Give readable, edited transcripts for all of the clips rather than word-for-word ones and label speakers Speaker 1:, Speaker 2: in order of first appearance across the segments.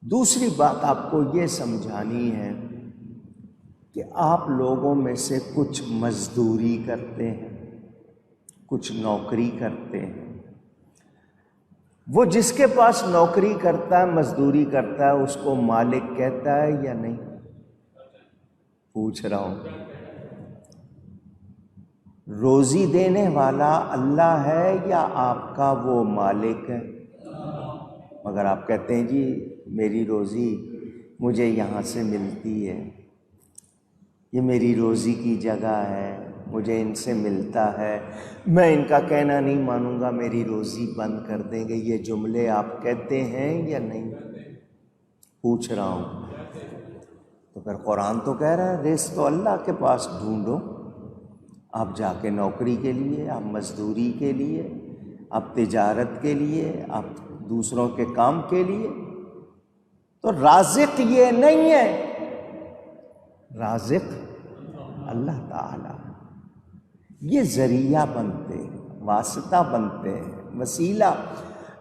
Speaker 1: دوسری بات آپ کو یہ سمجھانی ہے کہ آپ لوگوں میں سے کچھ مزدوری کرتے ہیں، کچھ نوکری کرتے ہیں۔ وہ جس کے پاس نوکری کرتا ہے، مزدوری کرتا ہے، اس کو مالک کہتا ہے یا نہیں؟ پوچھ رہا ہوں۔ روزی دینے والا اللہ ہے یا آپ کا وہ مالک ہے؟ مگر آپ کہتے ہیں جی میری روزی مجھے یہاں سے ملتی ہے، یہ میری روزی کی جگہ ہے، مجھے ان سے ملتا ہے، میں ان کا کہنا نہیں مانوں گا، میری روزی بند کر دیں گے۔ یہ جملے آپ کہتے ہیں یا نہیں؟ پوچھ رہا ہوں۔ تو پھر قرآن تو کہہ رہا ہے رزق تو اللہ کے پاس ڈھونڈو، آپ جا کے نوکری کے لیے، آپ مزدوری کے لیے، آپ تجارت کے لیے، آپ دوسروں کے کام کے لیے۔ تو رازق یہ نہیں ہے، رازق اللہ تعالی۔ یہ ذریعہ بنتے ہیں، واسطہ بنتے ہیں، وسیلہ۔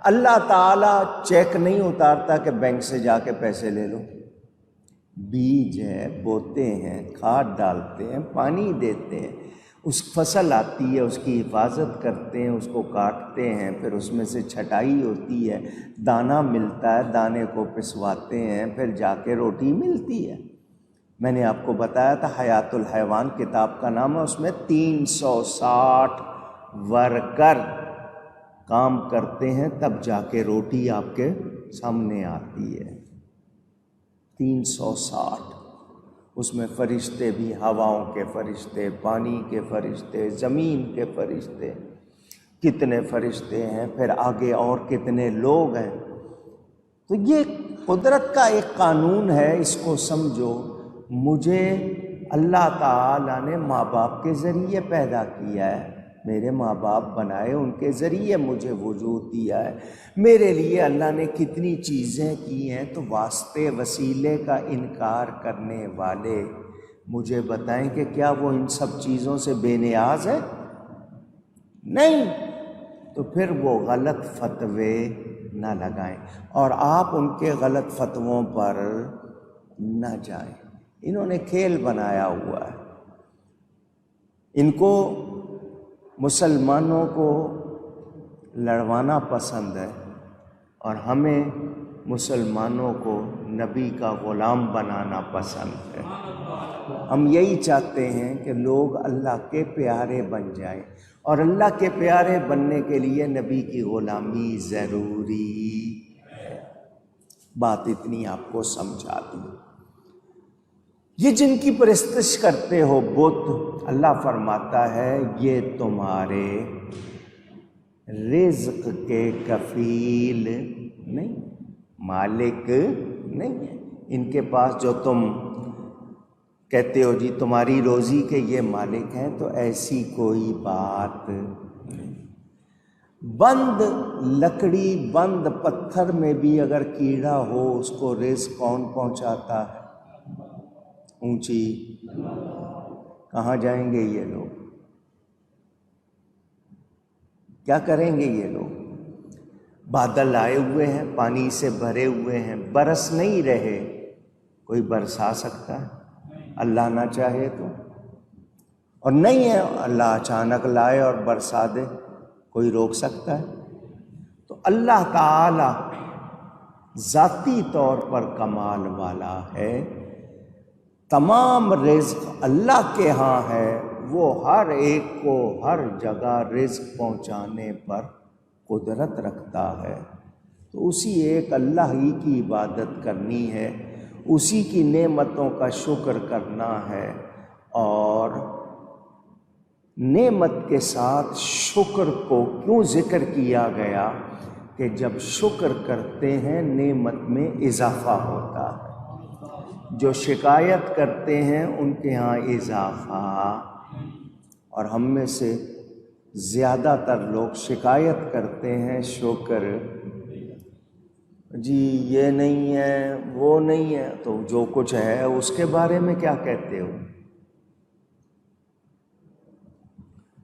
Speaker 1: اللہ تعالیٰ چیک نہیں اتارتا کہ بینک سے جا کے پیسے لے لو۔ بیج ہے، بوتے ہیں، کھاد ڈالتے ہیں، پانی دیتے ہیں، اس فصل آتی ہے، اس کی حفاظت کرتے ہیں، اس کو کاٹتے ہیں، پھر اس میں سے چھٹائی ہوتی ہے، دانہ ملتا ہے، دانے کو پسواتے ہیں، پھر جا کے روٹی ملتی ہے۔ میں نے آپ کو بتایا تھا حیات الحیوان کتاب کا نام ہے، اس میں 360 ورکر کام کرتے ہیں، تب جا کے روٹی آپ کے سامنے آتی ہے۔ 360۔ اس میں فرشتے بھی، ہواؤں کے فرشتے، پانی کے فرشتے، زمین کے فرشتے، کتنے فرشتے ہیں، پھر آگے اور کتنے لوگ ہیں۔ تو یہ قدرت کا ایک قانون ہے، اس کو سمجھو۔ مجھے اللہ تعالیٰ نے ماں باپ کے ذریعے پیدا کیا ہے، میرے ماں باپ بنائے، ان کے ذریعے مجھے وجود دیا ہے۔ میرے لیے اللہ نے کتنی چیزیں کی ہیں، تو واسطے وسیلے کا انکار کرنے والے مجھے بتائیں کہ کیا وہ ان سب چیزوں سے بے نیاز ہے؟ نہیں۔ تو پھر وہ غلط فتوے نہ لگائیں، اور آپ ان کے غلط فتووں پر نہ جائیں۔ انہوں نے کھیل بنایا ہوا ہے، ان کو مسلمانوں کو لڑوانا پسند ہے، اور ہمیں مسلمانوں کو نبی کا غلام بنانا پسند ہے۔ ہم یہی چاہتے ہیں کہ لوگ اللہ کے پیارے بن جائیں، اور اللہ کے پیارے بننے کے لیے نبی کی غلامی ضروری ہے۔ بات اتنی آپ کو سمجھا دی۔ یہ جن کی پرستش کرتے ہو بت، اللہ فرماتا ہے یہ تمہارے رزق کے کفیل نہیں، مالک نہیں ہے۔ ان کے پاس جو تم کہتے ہو جی تمہاری روزی کے یہ مالک ہیں، تو ایسی کوئی بات نہیں۔ بند لکڑی، بند پتھر میں بھی اگر کیڑا ہو، اس کو رزق کون پہنچاتا ہے؟ اونچی۔ کہاں جائیں گے یہ لوگ؟ کیا کریں گے یہ لوگ؟ بادل آئے ہوئے ہیں، پانی سے بھرے ہوئے ہیں، برس نہیں رہے، کوئی برسا سکتا ہے اللہ نہ چاہے تو؟ اور نہیں ہے اللہ اچانک لائے اور برسا دے، کوئی روک سکتا ہے؟ تو اللہ تعالی ذاتی طور پر کمال والا ہے، تمام رزق اللہ کے ہاں ہے، وہ ہر ایک کو ہر جگہ رزق پہنچانے پر قدرت رکھتا ہے۔ تو اسی ایک اللہ ہی کی عبادت کرنی ہے، اسی کی نعمتوں کا شکر کرنا ہے، اور نعمت کے ساتھ شکر کو کیوں ذکر کیا گیا کہ جب شکر کرتے ہیں نعمت میں اضافہ ہوتا ہے، جو شکایت کرتے ہیں ان کے ہاں اضافہ، اور ہم میں سے زیادہ تر لوگ شکایت کرتے ہیں، شکر جی یہ نہیں ہے، وہ نہیں ہے، تو جو کچھ ہے اس کے بارے میں کیا کہتے ہو؟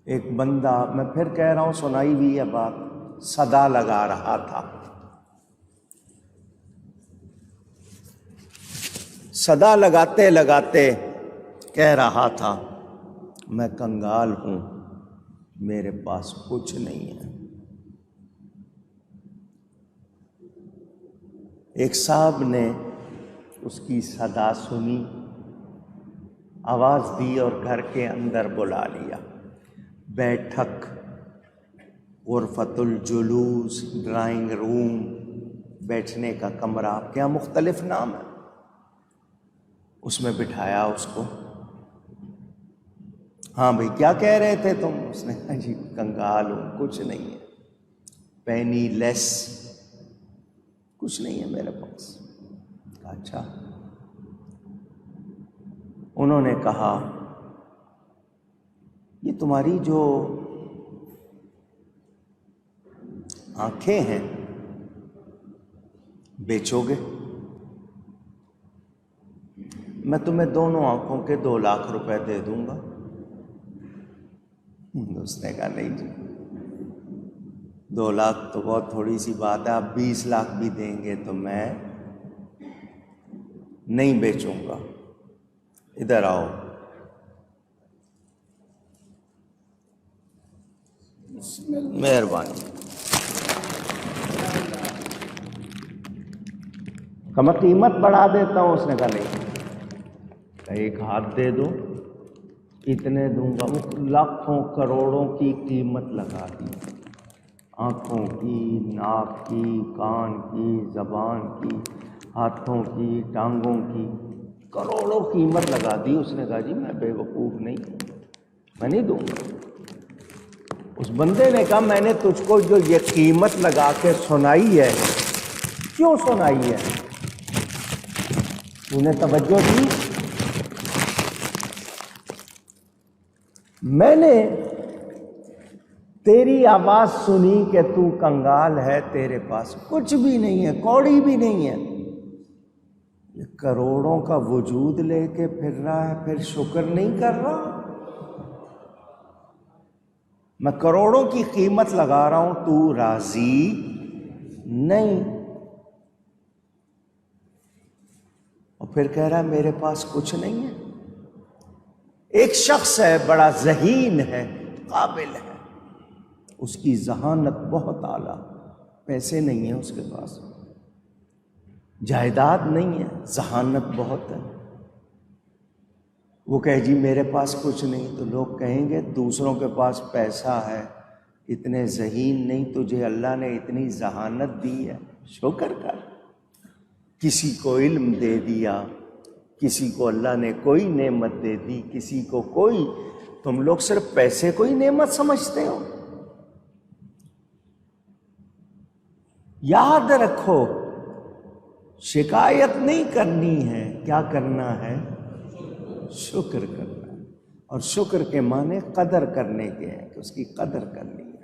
Speaker 1: ایک بندہ، میں پھر کہہ رہا ہوں سنائی ہوئی ہے بات، صدا لگا رہا تھا، صدا لگاتے لگاتے کہہ رہا تھا میں کنگال ہوں، میرے پاس کچھ نہیں ہے۔ ایک صاحب نے اس کی صدا سنی، آواز دی اور گھر کے اندر بلا لیا۔ بیٹھک، غرفۃ الجلوس، ڈرائنگ روم، بیٹھنے کا کمرہ، آپ کے یہاں مختلف نام ہے، اس میں بٹھایا اس کو۔ ہاں بھئی کیا کہہ رہے تھے تم؟ اس نے کہا جی کنگال ہوں، کچھ نہیں ہے، پینی لیس، کچھ نہیں ہے میرے پاس۔ کہا اچھا۔ انہوں نے کہا یہ تمہاری جو آنکھیں ہیں بیچو گے؟ میں تمہیں دونوں آنکھوں کے 2 لاکھ روپے دے دوں گا۔ اس نے کہا نہیں جی، 2 لاکھ تو بہت تھوڑی سی بات ہے، آپ 20 لاکھ بھی دیں گے تو میں نہیں بیچوں گا، ادھر آؤ۔ مہربانی، کہ میں قیمت بڑھا دیتا ہوں؟ اس نے کہا نہیں، ایک ہاتھ دے دو، اتنے دوں گا۔ لاکھوں کروڑوں کی قیمت لگا دی، آنکھوں کی، ناک کی، کان کی، زبان کی، ہاتھوں کی، ٹانگوں کی، کروڑوں قیمت لگا دی۔ اس نے کہا جی میں بے وقوف نہیں ہوں، میں نہیں دوں گا۔ اس بندے نے کہا میں نے تجھ کو جو یہ قیمت لگا کے سنائی ہے، کیوں سنائی ہے؟ تو نے توجہ دی؟ میں نے تیری آواز سنی کہ تو کنگال ہے، تیرے پاس کچھ بھی نہیں ہے، کوڑی بھی نہیں ہے، یہ کروڑوں کا وجود لے کے پھر رہا ہے، پھر شکر نہیں کر رہا؟ میں کروڑوں کی قیمت لگا رہا ہوں، تو راضی نہیں، اور پھر کہہ رہا ہے میرے پاس کچھ نہیں ہے۔ ایک شخص ہے بڑا ذہین ہے، قابل ہے، اس کی ذہانت بہت اعلیٰ، پیسے نہیں ہیں اس کے پاس، جائیداد نہیں ہے، ذہانت بہت ہے۔ وہ کہے جی میرے پاس کچھ نہیں، تو لوگ کہیں گے دوسروں کے پاس پیسہ ہے، اتنے ذہین نہیں، تجھے اللہ نے اتنی ذہانت دی ہے، شکر کر۔ کسی کو علم دے دیا، کسی کو اللہ نے کوئی نعمت دے دی، کسی کو کوئی، تم لوگ صرف پیسے کو ہی نعمت سمجھتے ہو۔ یاد رکھو شکایت نہیں کرنی ہے، کیا کرنا ہے؟ شکر کرنا ہے، اور شکر کے معنی قدر کرنے کے ہیں، کہ اس کی قدر کرنی ہے۔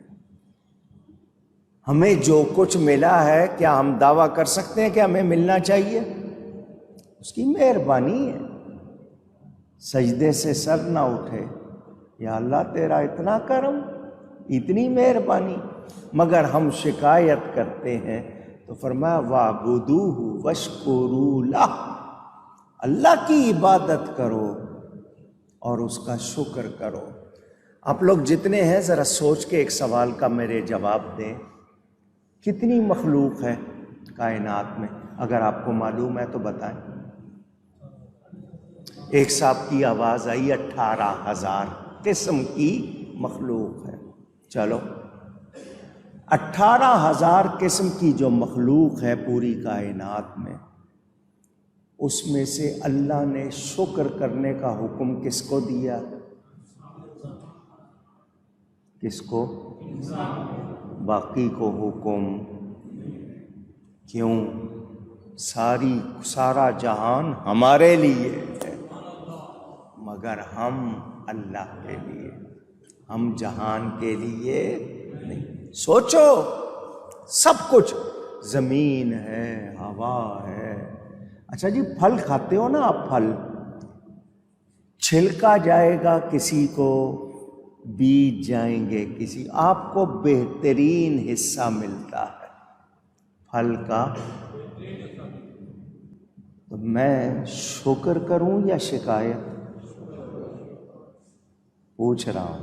Speaker 1: ہمیں جو کچھ ملا ہے کیا ہم دعویٰ کر سکتے ہیں کہ ہمیں ملنا چاہیے؟ اس کی مہربانی ہے۔ سجدے سے سر نہ اٹھے، یا اللہ تیرا اتنا کرم، اتنی مہربانی، مگر ہم شکایت کرتے ہیں۔ تو فرمایا وَاعْبُدُوهُ وَاشْكُرُوا لَهُ، اللہ کی عبادت کرو اور اس کا شکر کرو۔ آپ لوگ جتنے ہیں ذرا سوچ کے ایک سوال کا میرے جواب دیں، کتنی مخلوق ہے کائنات میں؟ اگر آپ کو معلوم ہے تو بتائیں۔ ایک صاحب کی آواز آئی 18,000 قسم کی مخلوق ہے۔ چلو 18,000 قسم کی جو مخلوق ہے پوری کائنات میں، اس میں سے اللہ نے شکر کرنے کا حکم کس کو دیا؟ کس کو؟ باقی کو حکم کیوں؟ سارا جہان ہمارے لیے ہے، مگر ہم اللہ کے لیے، ہم جہان کے لیے نہیں۔ سوچو، سب کچھ، زمین ہے، ہوا ہے۔ اچھا جی پھل کھاتے ہو نا آپ، پھل چھلکا جائے گا کسی کو، بیج جائیں گے کسی، آپ کو بہترین حصہ ملتا ہے پھل کا، تو اب میں شکر کروں یا شکایت؟ پوچھ رہا ہوں.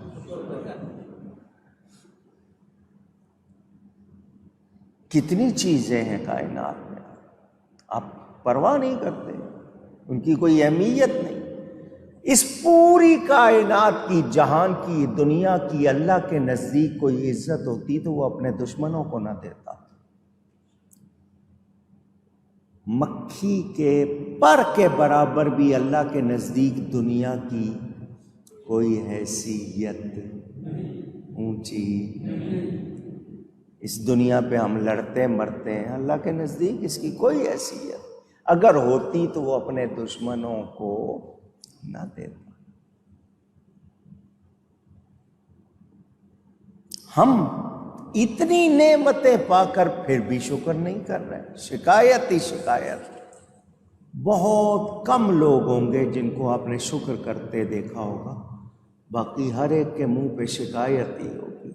Speaker 1: کتنی چیزیں ہیں کائنات میں، آپ پرواہ نہیں کرتے، ان کی کوئی اہمیت نہیں. اس پوری کائنات کی، جہان کی، دنیا کی اللہ کے نزدیک کوئی عزت ہوتی تو وہ اپنے دشمنوں کو نہ دیتا. مکھی کے پر کے برابر بھی اللہ کے نزدیک دنیا کی کوئی حیثیت اونچی. اس دنیا پہ ہم لڑتے مرتے ہیں، اللہ کے نزدیک اس کی کوئی حیثیت اگر ہوتی تو وہ اپنے دشمنوں کو نہ دیتا. ہم اتنی نعمتیں پا کر پھر بھی شکر نہیں کر رہے، شکایت ہی شکایت. بہت کم لوگ ہوں گے جن کو آپ نے شکر کرتے دیکھا ہوگا، باقی ہر ایک کے منہ پہ شکایت ہی ہوگی.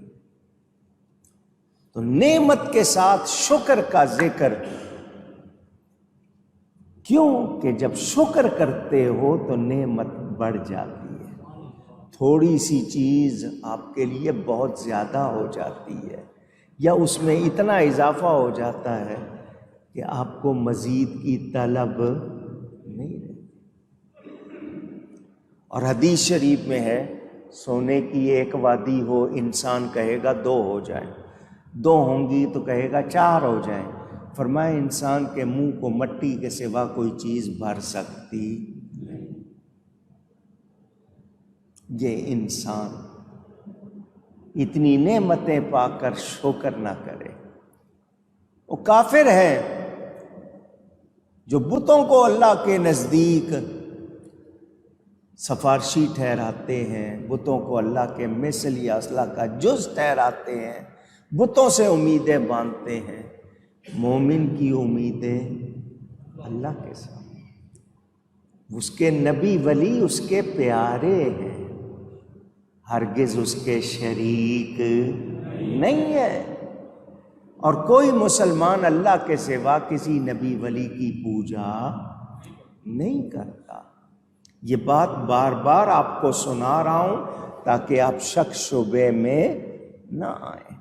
Speaker 1: تو نعمت کے ساتھ شکر کا ذکر کیوں کہ جب شکر کرتے ہو تو نعمت بڑھ جاتی ہے. تھوڑی سی چیز آپ کے لیے بہت زیادہ ہو جاتی ہے، یا اس میں اتنا اضافہ ہو جاتا ہے کہ آپ کو مزید کی طلب نہیں رہتی. اور حدیث شریف میں ہے، سونے کی ایک وادی ہو، انسان کہے گا 2 ہو جائیں، 2 ہوں گی تو کہے گا 4 ہو جائیں. فرمایا انسان کے منہ کو مٹی کے سوا کوئی چیز بھر سکتی نہیں. یہ انسان اتنی نعمتیں پا کر شکر نہ کرے، وہ کافر ہے جو بتوں کو اللہ کے نزدیک سفارشی ٹھہراتے ہیں، بتوں کو اللہ کے مثل یا اصلہ کا جز ٹھہراتے ہیں، بتوں سے امیدیں باندھتے ہیں. مومن کی امیدیں اللہ کے ساتھ، اس کے نبی ولی اس کے پیارے ہیں، ہرگز اس کے شریک نہیں ہے. اور کوئی مسلمان اللہ کے سوا کسی نبی ولی کی پوجا نہیں کرتا. یہ بات بار بار آپ کو سنا رہا ہوں تاکہ آپ شک شبے میں نہ آئیں.